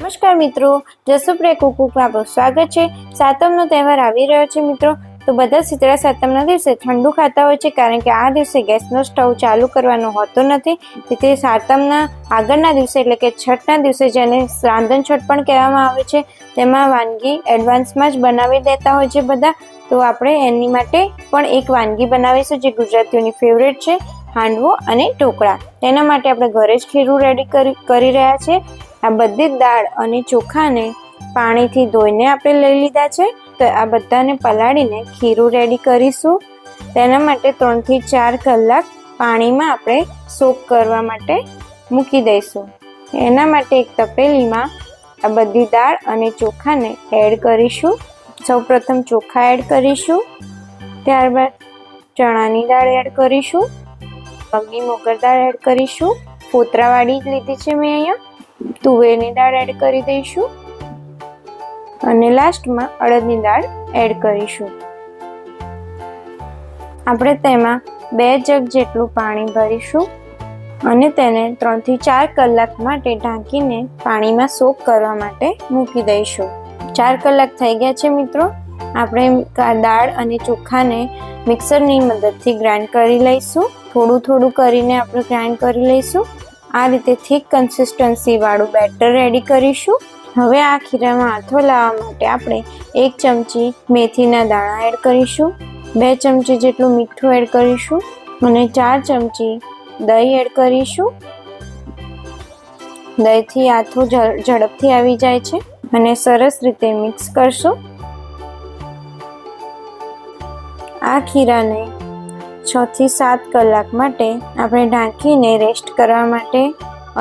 નમસ્કાર મિત્રો, જસુપ્રિયા કુકમાં આપનું સ્વાગત છે। સાતમનો તહેવાર આવી રહ્યો છે મિત્રો, તો બધા શીતળા સાતમના દિવસે ઠંડુ ખાતા હોય છે, કારણ કે આ દિવસે ગેસનો સ્ટવ ચાલુ કરવાનો હોતો નથી। તેથી સાતમના આગળના દિવસે એટલે કે છઠના દિવસે, જેને રાંધણ છઠ પણ કહેવામાં આવે છે, તેમાં વાનગી એડવાન્સમાં જ બનાવી દેતા હોય છે બધા। તો આપણે એની માટે પણ એક વાનગી બનાવીશું જે ગુજરાતીઓની ફેવરેટ છે, હાંડવો અને ઢોકળા। તેના માટે આપણે ઘરે જ ખીરું રેડી કરી રહ્યા છે। આ બધી દાળ અને ચોખાને પાણીથી ધોઈને આપણે લઈ લીધા છે। તો આ બધાને પલાળીને ખીરું રેડી કરીશું। તેના માટે 3 થી 4 કલાક પાણીમાં આપણે સોક કરવા માટે મૂકી દઈશું। એના માટે એક તપેલીમાં આ બધી દાળ અને ચોખાને એડ કરીશું। સૌપ્રથમ ચોખા એડ કરીશું, ત્યારબાદ ચણાની દાળ એડ કરીશું, મગની મોગર દાળ એડ કરીશું, ફોતરાવાળી જ લીધી છે મેં અહીંયા, તુવેરની દાળ એડ કરી દઈશું અને લાસ્ટમાં અડદની દાળ એડ કરીશું। આપણે તેમાં 2 જગ જેટલું પાણી ભરીશું અને તેને 3 થી 4 કલાક માટે ઢાંકીને પાણીમાં સોક કરવા માટે મૂકી દઈશું। 4 કલાક થઈ ગયા છે મિત્રો। આપણે દાળ અને ચોખાને મિક્સરની મદદથી ગ્રાઇન્ડ કરી લઈશું। થોડું કરીને આપણે ગ્રાઇન્ડ કરી લઈશું। આ રીતે થીક કન્સિસ્ટન્સી વાળું બેટર રેડી કરીશું। હવે આ ખીરામાં આથો લાવવા માટે આપણે 1 ચમચી મેથીના દાણા એડ કરીશું, 2 ચમચી જેટલું મીઠું એડ કરીશું અને 4 ચમચી દહીં એડ કરીશું। દહીંથી આથો ઝડપથી આવી જાય છે અને સરસ રીતે મિક્સ કરશું। આ ખીરાને 6 થી 7 કલાક માટે આપણે ઢાંકીને રેસ્ટ કરવા માટે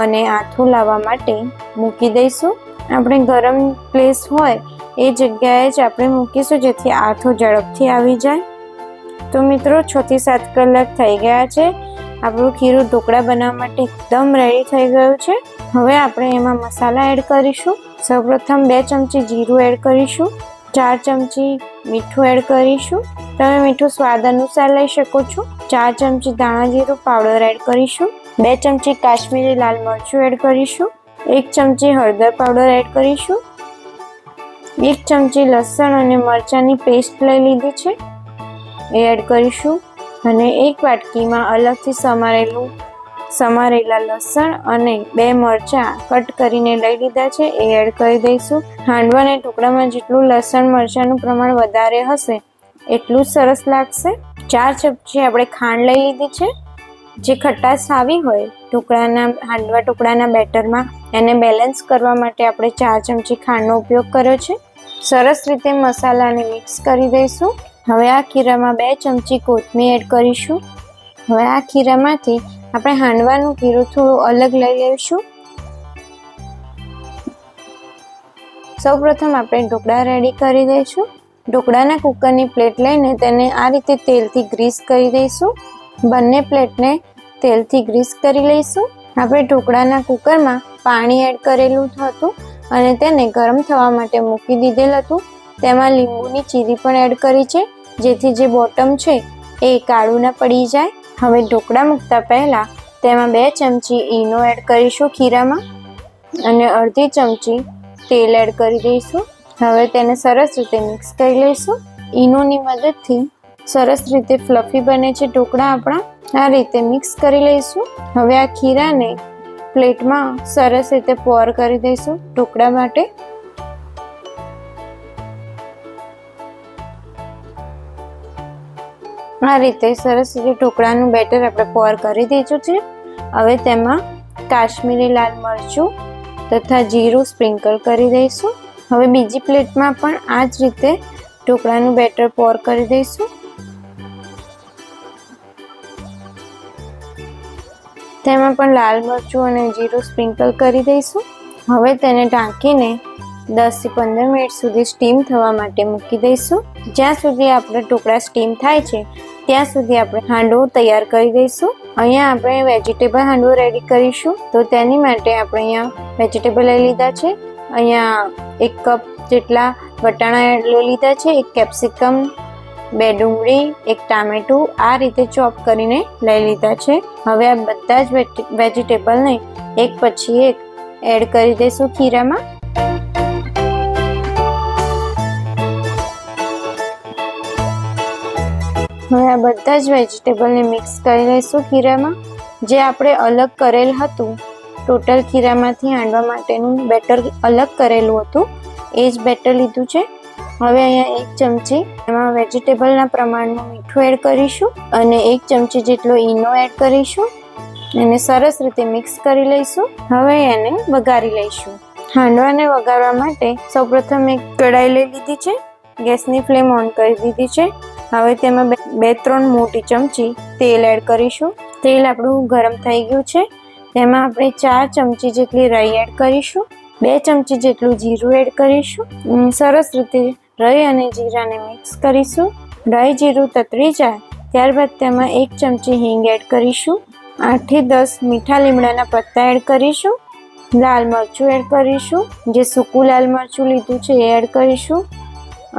અને આથો લાવવા માટે મૂકી દઈશું। આપણે ગરમ પ્લેસ હોય એ જગ્યાએ જ આપણે મૂકીશું, જેથી આથો ઝડપથી આવી જાય। તો મિત્રો 6 થી 7 કલાક થઈ ગયા છે। આપણું ખીરું ઢોકળા બનાવવા માટે એકદમ રેડી થઈ ગયું છે। હવે આપણે એમાં મસાલા એડ કરીશું। સૌપ્રથમ 2 ચમચી જીરું એડ કરીશું, 4 ચમચી મીઠું એડ કરીશું, તમે મીઠું સ્વાદ અનુસાર લઈ શકો છો। 4 ચમચી ધાણા જીરું પાવડર એડ કરીશું, 2 ચમચી કાશ્મીરી લાલ મરચું એડ કરીશું, 1 ચમચી હળદર પાવડર એડ કરીશું, 1 ચમચી લસણ અને મરચાંની પેસ્ટ લઈ લીધી છે એ એડ કરીશું અને 1 વાટકીમાં અલગથી સમારેલા લસણ અને 2 મરચાં કટ કરીને લઈ લીધા છે એ એડ કરી દઈશું। હાંડવા અને ઢોકળામાં જેટલું લસણ મરચાંનું પ્રમાણ વધારે હશે એટલું સરસ લાગશે। 4 ચમચી આપણે ખાંડ લઈ લીધી છે। જે ખટાશ આવી હોય હાંડવા ઢોકળાના બેટરમાં, એને બેલેન્સ કરવા માટે આપણે 4 ચમચી ખાંડનો ઉપયોગ કર્યો છે। સરસ રીતે મસાલાને મિક્સ કરી દઈશું। હવે આ ખીરામાં 2 ચમચી કોથમીર એડ કરીશું। હવે આ ખીરામાંથી આપણે હાંડવાનું ખીરું થોડું અલગ લઈ લઈશું। સૌપ્રથમ આપણે ઢોકળા રેડી કરી દઈશું। ઢોકળાના કુકરની પ્લેટ લઈને તેને આ રીતે તેલથી ગ્રીસ કરી દઈશું। બંને પ્લેટને તેલથી ગ્રીસ કરી લઈશું। આપણે ઢોકળાના કુકરમાં પાણી એડ કરેલું હતું અને તેને ગરમ થવા માટે મૂકી દીધેલ હતું। તેમાં લીંબુની ચીરી પણ એડ કરી છે, જેથી જે બોટમ છે એ કાળું ના પડી જાય। હવે ઢોકળા મૂકતા પહેલાં તેમાં 2 ચમચી ઈનો એડ કરીશું ખીરામાં અને અડધી ચમચી તેલ એડ કરી દઈશું। હવે તેને સરસ રીતે મિક્સ કરી લઈશું। ઈનોની મદદથી સરસ રીતે ફ્લફી બને છે ઢોકળા આપણા। આ રીતે મિક્સ કરી લઈશું। હવે આ ખીરાને પ્લેટમાં સરસ રીતે પોર કરી દઈશું ઢોકળા માટે। આ રીતે સરસ રીતે ઢોકળાનું બેટર આપણે પોર કરી દીધું છે। હવે તેમાં કાશ્મીરી લાલ મરચું તથા જીરું સ્પ્રિંકલ કરી દઈશું। હવે બીજી પ્લેટમાં પણ આ જ રીતે ઢોકળાનું બેટર પોર કરી દઈશું। તેમાં પણ લાલ મરચું અને જીરું સ્પ્રિંકલ કરી દઈશું। હવે તેને ઢાંકીને 10 થી 15 મિનિટ સુધી સ્ટીમ થવા માટે મૂકી દઈશું। જ્યાં સુધી આપણે ઢોકળા સ્ટીમ થાય છે ત્યાં સુધી આપણે હાંડવો તૈયાર કરી દઈશું। અહીંયા આપણે વેજીટેબલ હાંડવો રેડી કરીશું। તો તેની માટે આપણે અહીંયા વેજીટેબલ લઈ લીધા છે। અહીંયા 1 કપ જેટલા વટાણા લઈ લીધા છે, 1 કેપ્સિકમ 2 ડુંગળી, 1 ટામેટું આ રીતે ચોપ કરીને લઈ લીધા છે. હવે આ બધા જ વેજીટેબલને એક પછી એક એડ કરી દઈશું ખીરામાં. હવે આ બધા જ વેજીટેબલને મિક્સ કરી લઈશું ખીરામાં. જે આપણે અલગ કરેલ હતું, ટોટલ ખીરામાંથી હાંડવા માટેનું બેટર અલગ કરેલું હતું, એ જ બેટર લીધું છે. હવે અહીંયા 1 ચમચી એમાં વેજીટેબલના પ્રમાણમાં મીઠું એડ કરીશું અને 1 ચમચી જેટલો ઈનો એડ કરીશું. એને સરસ રીતે મિક્સ કરી લઈશું. હવે એને વઘારી લઈશું. હાંડવાને વઘારવા માટે સૌપ્રથમ એક કઢાઈ લઈ લીધી છે. ગેસની ફ્લેમ ઓન કરી દીધી છે. હવે તેમાં 2-3 મોટી ચમચી તેલ એડ કરીશું. તેલ આપણું ગરમ થઈ ગયું છે. તેમાં આપણે 4 ચમચી જેટલી રાઈ એડ કરીશું. 2 ચમચી જેટલું જીરું એડ કરીશું. સરસ રીતે રાઈ અને જીરાને મિક્સ કરીશું. રાઈ જીરું તતરી જાય ત્યારબાદ તેમાં 1 ચમચી હિંગ એડ કરીશું. 8 થી 10 મીઠા લીમડાના પત્તા એડ કરીશું. લાલ મરચું એડ કરીશું. જે સૂકું લાલ મરચું લીધું છે એ એડ કરીશું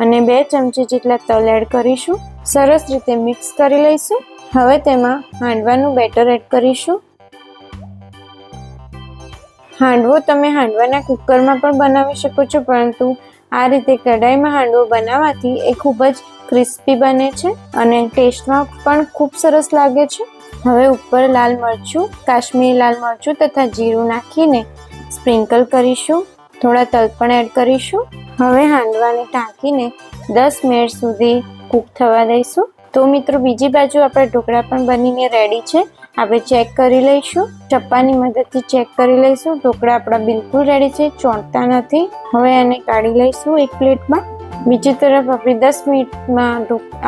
અને 2 ચમચી જેટલા તલ એડ કરીશું. સરસ રીતે મિક્સ કરી લઈશું. હવે તેમાં હાંડવાનું બેટર એડ કરીશું. હાંડવો તમે હાંડવાના કુકરમાં પણ બનાવી શકો છો, પરંતુ આ રીતે કઢાઈમાં હાંડવો બનાવવાથી એ ખૂબ જ ક્રિસ્પી બને છે અને ટેસ્ટમાં પણ ખૂબ સરસ લાગે છે. હવે ઉપર લાલ મરચું, કાશ્મીરી લાલ મરચું તથા જીરું નાખીને સ્પ્રિંકલ કરીશું. થોડા તલ પણ એડ કરીશું. હવે હાંડવાને ઢાંકીને 10 મિનિટ સુધી કૂક થવા દઈશું. તો મિત્રો બીજી બાજુ આપણા ઢોકળા પણ બનીને રેડી છે. આપણે ચેક કરી લઈશું. ચપ્પાની મદદથી ચેક કરી લઈશું. ઢોકળા આપણા બિલકુલ રેડી છે, ચોંટતા નથી. હવે એને કાઢી લઈશું એક પ્લેટમાં. બીજી તરફ આપણી 10 મિનિટમાં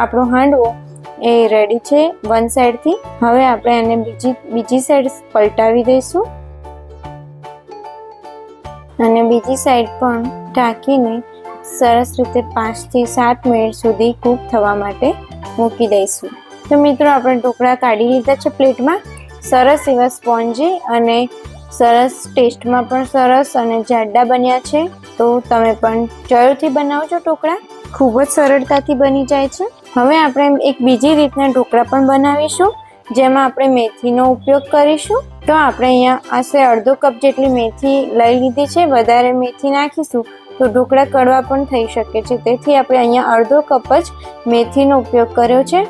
આપણો હાંડવો એ રેડી છે વન સાઈડથી. હવે આપણે એને બીજી સાઈડ પલટાવી દઈશું અને બીજી સાઈડ પણ ઢાંકીને સરસ રીતે 5 થી 7 મિનિટ સુધી કૂક થવા માટે મૂકી દઈશું. તો મિત્રો આપણે ઢોકળા કાઢી લીધા છે પ્લેટમાં. સરસ એવા સ્પોન્જી અને સરસ ટેસ્ટમાં પણ સરસ અને જાડા બન્યા છે. તો તમે પણ જરૂરથી બનાવજો ઢોકળા. ખૂબ જ સરળતાથી બની જાય છે. હવે આપણે એક બીજી રીતના ઢોકળા પણ બનાવીશું, જેમાં આપણે મેથીનો ઉપયોગ કરીશું. તો આપણે અહીંયા આશરે અડધો કપ જેટલી મેથી લઈ લીધી છે. વધારે મેથી નાખીશું તો ઢોકળા કડવા પણ થઈ શકે છે. તેથી આપણે અહીંયા અડધો કપ જ મેથીનો ઉપયોગ કર્યો છે.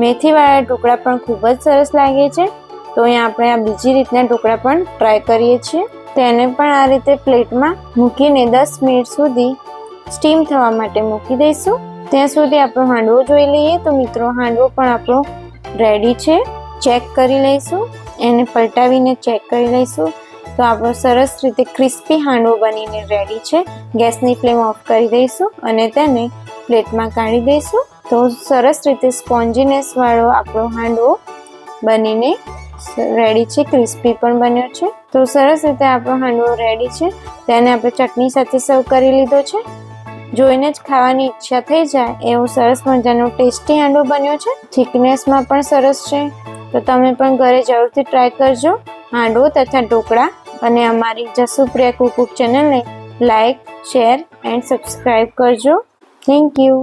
મેથીવાળા ઢોકળા પણ ખૂબ જ સરસ લાગે છે. તો અહીંયા આપણે આ બીજી રીતના ઢોકળા પણ ટ્રાય કરીએ છીએ. તેને પણ આ રીતે પ્લેટમાં મૂકીને 10 મિનિટ સુધી સ્ટીમ થવા માટે મૂકી દઈશું. ત્યાં સુધી આપણો હાંડવો જોઈ લઈએ. તો મિત્રો હાંડવો પણ આપણો રેડી છે. ચેક કરી લઈશું. એને પલટાવીને ચેક કરી લઈશું. તો આપણો સરસ રીતે ક્રિસ્પી હાંડવો બનીને રેડી છે. ગેસની ફ્લેમ ઓફ કરી દઈશું અને તેને પ્લેટમાં કાઢી દઈશું. તો સરસ રીતે સ્પોન્જીનેસ વાળો આપણો હાંડવો બનીને રેડી છે. ક્રિસ્પી પણ બન્યો છે. તો સરસ રીતે આપણો હાંડવો રેડી છે. તેને આપણે ચટણી સાથે સર્વ કરી લીધો છે. જોઈને જ ખાવાની ઈચ્છા થઈ જાય એવો સરસ મજાનો ટેસ્ટી હાંડવો બન્યો છે. થિકનેસમાં પણ સરસ છે. તો તમે પણ ઘરે જરૂરથી ટ્રાય કરજો હાંડવો તથા ઢોકળા. અને અમારી જસુપ્રિયા કુક ચેનલને લાઈક, શેર એન્ડ સબસ્ક્રાઈબ કરજો. Thank you.